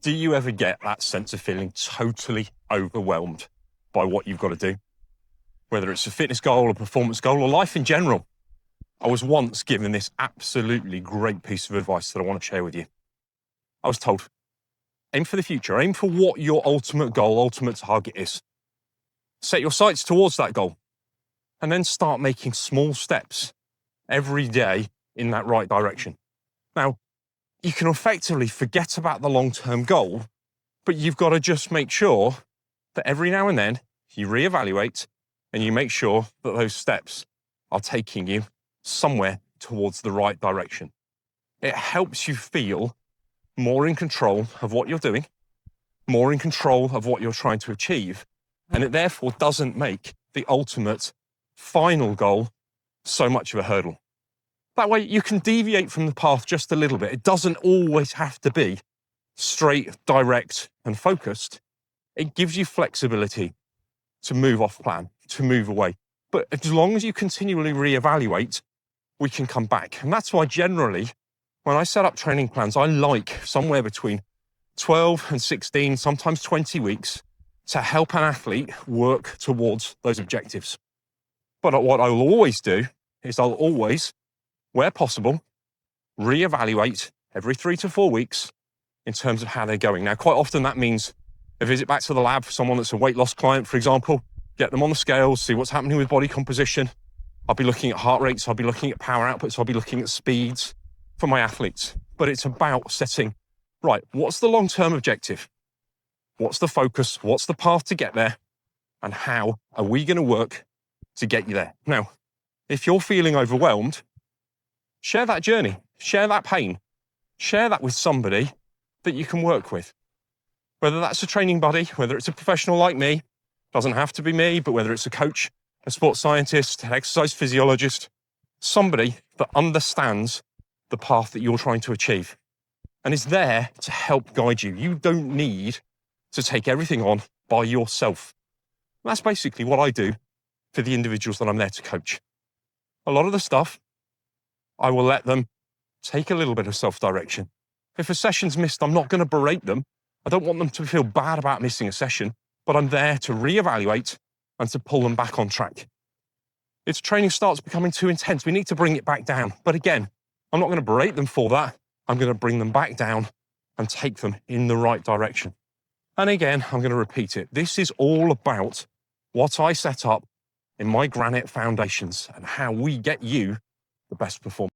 Do you ever get that sense of feeling totally overwhelmed by what you've got to do? Whether it's a fitness goal, a performance goal, or life in general. I was once given this absolutely great piece of advice that I want to share with you. I was told, aim for the future, aim for what your ultimate goal, ultimate target is. Set your sights towards that goal, and then start making small steps every day in that right direction. Now, you can effectively forget about the long-term goal, but you've got to just make sure that every now and then you reevaluate and you make sure that those steps are taking you somewhere towards the right direction. It helps you feel more in control of what you're doing, more in control of what you're trying to achieve, and it therefore doesn't make the ultimate final goal so much of a hurdle. That way you can deviate from the path just a little bit. It doesn't always have to be straight, direct, and focused. It gives you flexibility to move off plan, to move away. But as long as you continually reevaluate, we can come back. And that's why generally, when I set up training plans, I like somewhere between 12 and 16, sometimes 20 weeks to help an athlete work towards those objectives. But what I will always do is I'll always, where possible, reevaluate every 3 to 4 weeks in terms of how they're going. Now, quite often that means a visit back to the lab for someone that's a weight loss client, for example, get them on the scales, see what's happening with body composition. I'll be looking at heart rates, I'll be looking at power outputs, I'll be looking at speeds for my athletes. But it's about setting, right, what's the long-term objective? What's the focus? What's the path to get there? And how are we going to work to get you there? Now, if you're feeling overwhelmed, share that journey, share that pain, share that with somebody that you can work with. Whether that's a training buddy, whether it's a professional like me, doesn't have to be me, but whether it's a coach, a sports scientist, an exercise physiologist, somebody that understands the path that you're trying to achieve and is there to help guide you. You don't need to take everything on by yourself. That's basically what I do for the individuals that I'm there to coach. A lot of the stuff, I will let them take a little bit of self-direction. If a session's missed, I'm not going to berate them. I don't want them to feel bad about missing a session, but I'm there to reevaluate and to pull them back on track. If training starts becoming too intense, we need to bring it back down. But again, I'm not going to berate them for that. I'm going to bring them back down and take them in the right direction. And again, I'm going to repeat it. This is all about what I set up in my granite foundations and how we get you the best performance.